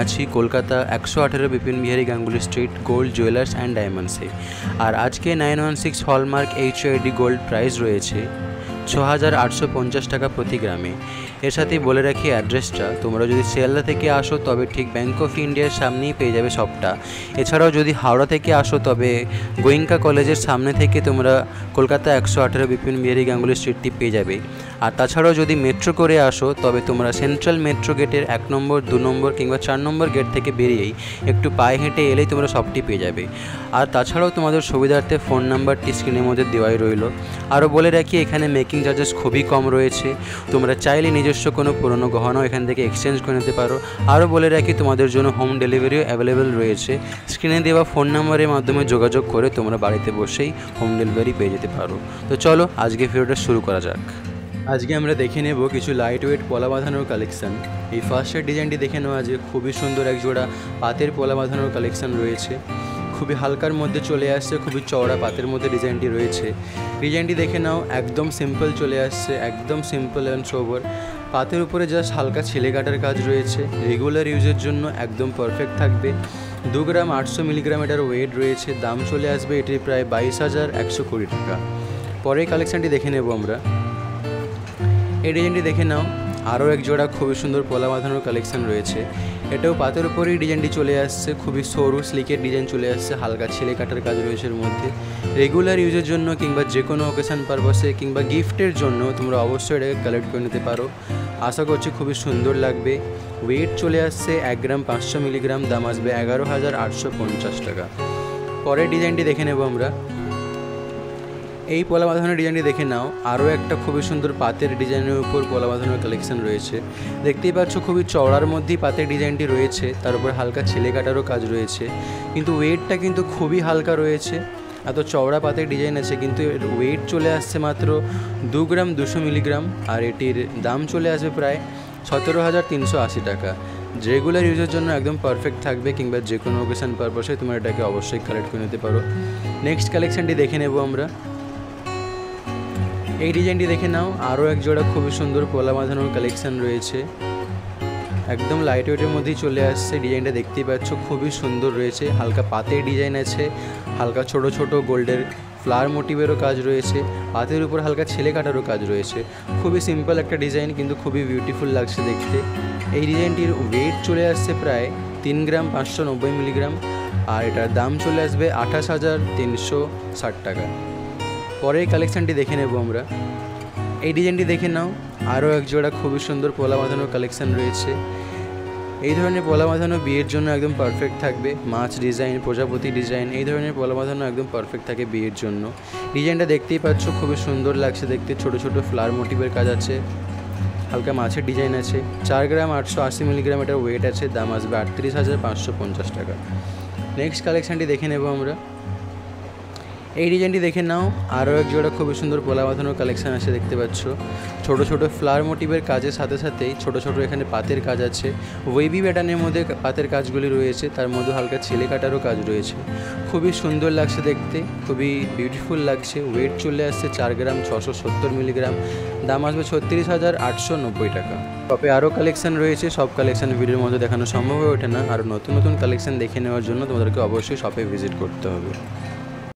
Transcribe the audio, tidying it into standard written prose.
আছি Kolkata 118 Bipin Bihari Ganguly street gold jewellers and ডায়মন্ডসে। আর আজকে 916 হলমার্ক HID গোল্ড প্রাইস রয়েছে 6,850 টাকা প্রতি গ্রামে। এর সাথেই বলে রাখি অ্যাড্রেসটা, তোমরা যদি শিয়ালদা থেকে আসো তবে ঠিক ব্যাঙ্ক অফ ইন্ডিয়ার সামনেই পেয়ে যাবে শপটা। এছাড়াও যদি হাওড়া থেকে আসো তবে গোয়েঙ্কা কলেজের সামনে থেকে তোমরা কলকাতা 118 বিপিন বিহারী গাঙ্গুলি স্ট্রিটটি পেয়ে যাবে। আর তাছাড়াও যদি মেট্রো করে আসো তবে তোমরা সেন্ট্রাল মেট্রো গেটের 1 নম্বর 2 নম্বর কিংবা 4 নম্বর গেট থেকে বেরিয়েই একটু পায়ে হেঁটে এলেই তোমরা শপটি পেয়ে যাবে। আর তাছাড়াও তোমাদের সুবিধার্থে ফোন নাম্বারটি স্ক্রিনের মধ্যে দেওয়াই রইল। আরও বলে রাখি এখানে মেকিং চার্জেস খুবই কম রয়েছে, তোমরা চাইলে নিজস্ব কোনো পুরনো গহনাও এখান থেকে এক্সচেঞ্জ করে নিতে পারো। আরও বলে রাখি তোমাদের জন্য হোম ডেলিভারিও অ্যাভেলেবেল রয়েছে, স্ক্রিনে দেওয়া ফোন নাম্বারের মাধ্যমে যোগাযোগ করে তোমরা বাড়িতে বসেই হোম ডেলিভারি পেয়ে যেতে পারো। তো চলো আজকে ভিডিওটা শুরু করা যাক। আজকে আমরা দেখে নেব কিছু লাইট ওয়েট পলা বাঁধানোর কালেকশান। এই ফার্স্টের ডিজাইনটি দেখে নেওয়া যে খুবই সুন্দর এক জোড়া পাতের পলা বাঁধানোর কালেকশান রয়েছে, খুবই হালকার মধ্যে চলে আসছে, খুবই চওড়া পাতের মধ্যে ডিজাইনটি রয়েছে। ডিজাইনটি দেখে নাও একদম সিম্পল চলে আসছে, একদম সিম্পল অ্যান্ড সোবার। পাতের উপরে জাস্ট হালকা ছেলে কাটার কাজ রয়েছে, রেগুলার ইউজের জন্য একদম পারফেক্ট থাকবে। 2 গ্রাম 800 মিলিগ্রাম এটার ওয়েট রয়েছে, দাম চলে আসবে এটির প্রায় 22,120 টাকা। পরের কালেকশানটি দেখে নেব আমরা। এই ডিজাইনটি দেখে নাও আরও এক জোড়া খুবই সুন্দর পলা বাঁধানোর কালেকশান রয়েছে, এটাও পাতের উপরেই ডিজাইনটি চলে আসছে, খুবই সরু স্লিকের ডিজাইন চলে আসছে, হালকা ছেলে কাটার কাজ রয়েছে এর মধ্যে। রেগুলার ইউজের জন্য কিংবা যে কোনো অকেশান পারপাসে কিংবা গিফটের জন্য তোমরা অবশ্যই এটাকে কালেক্ট করে নিতে পারো। আশা করছি খুবই সুন্দর লাগবে। ওয়েট চলে আসছে 1 গ্রাম 500 মিলিগ্রাম, দাম আসবে 11,850 টাকা। পরের ডিজাইনটি দেখে নেব আমরা। এই পলা বাঁধানোর ডিজাইনটি দেখে নাও আরও একটা খুবই সুন্দর পাতের ডিজাইনের উপর পলা বাঁধানোর কালেকশান রয়েছে। দেখতেই পাচ্ছ খুবই চওড়ার মধ্যেই পাতের ডিজাইনটি রয়েছে, তার উপর হালকা ছেলে কাটারও কাজ রয়েছে, কিন্তু ওয়েটটা কিন্তু খুবই হালকা রয়েছে। এত চওড়া পাতের ডিজাইন আছে কিন্তু এর ওয়েট চলে আসছে মাত্র 2 গ্রাম 200 মিলিগ্রাম, আর এটির দাম চলে আসবে প্রায় 17,380 টাকা। রেগুলার ইউজের জন্য একদম পারফেক্ট থাকবে, কিংবা যে কোনো অকেশান পারপাসে তোমরা এটাকে অবশ্যই কালেক্ট করে নিতে পারো। নেক্সট কালেকশানটি দেখে নেব আমরা। এই ডিজাইনটি দেখে নাও আরও এক জোড়া খুবই সুন্দর পলা বাঁধানোর কালেকশান রয়েছে, একদম লাইট ওয়েটের মধ্যেই চলে আসছে। ডিজাইনটা দেখতেই পাচ্ছ খুবই সুন্দর রয়েছে, হালকা পাতের ডিজাইন আছে, হালকা ছোট ছোট গোল্ডের ফ্লাওয়ার মোটিভেরও কাজ রয়েছে, পাতের উপর হালকা ছেলে কাটারও কাজ রয়েছে। খুবই সিম্পল একটা ডিজাইন কিন্তু খুবই বিউটিফুল লাগছে দেখতে। এই ডিজাইনটির ওয়েট চলে আসছে প্রায় 3 গ্রাম 590 মিলিগ্রাম, আর এটার দাম চলে আসবে 28,360 টাকা। পরের কালেকশানটি দেখে নেব আমরা। এই ডিজাইনটি দেখে নাও আরও এক জোড়া খুবই সুন্দর পলা বাঁধানোর কালেকশান রয়েছে। এই ধরনের পলা বাঁধানো বিয়ের জন্য একদম পারফেক্ট থাকবে। মাছ ডিজাইন, প্রজাপতি ডিজাইন, এই ধরনের পলা বাঁধানো একদম পারফেক্ট থাকে বিয়ের জন্য। ডিজাইনটা দেখতেই পাচ্ছ খুবই সুন্দর লাগছে দেখতে, ছোট ছোট ফ্লাওয়ার মোটিভের কাজ আছে, হালকা মাছের ডিজাইন আছে। 4 গ্রাম 880 মিলিগ্রাম এটার ওয়েট আছে, দাম আসবে 38,550 টাকা। নেক্সট কালেকশানটি দেখে নেব আমরা। এই ডিজাইনটি দেখে নাও আরও এক জোড়া খুবই সুন্দর পলা বাঁধানোর কালেকশান আছে, দেখতে পাচ্ছ ছোট ছোট ফ্লাওয়ার মোটিভের কাজের সাথে সাথেই ছোট ছোট এখানে পাতের কাজ আছে, ওয়েবি প্যাটার্নের মধ্যে পাতের কাজগুলি রয়েছে, তার মধ্যে হালকা ছেলে কাটারও কাজ রয়েছে। খুবই সুন্দর লাগছে দেখতে, খুবই বিউটিফুল লাগছে। ওয়েট চলে আসছে 4 গ্রাম 670 মিলিগ্রাম, দাম আসবে 36,890 টাকা। শপে আরও কালেকশান রয়েছে, সব কালেকশান ভিডিওর মধ্যে দেখানো সম্ভব হয়ে ওঠে না। আর নতুন নতুন কালেকশান দেখে নেওয়ার জন্য তোমাদেরকে অবশ্যই শপে ভিজিট করতে হবে।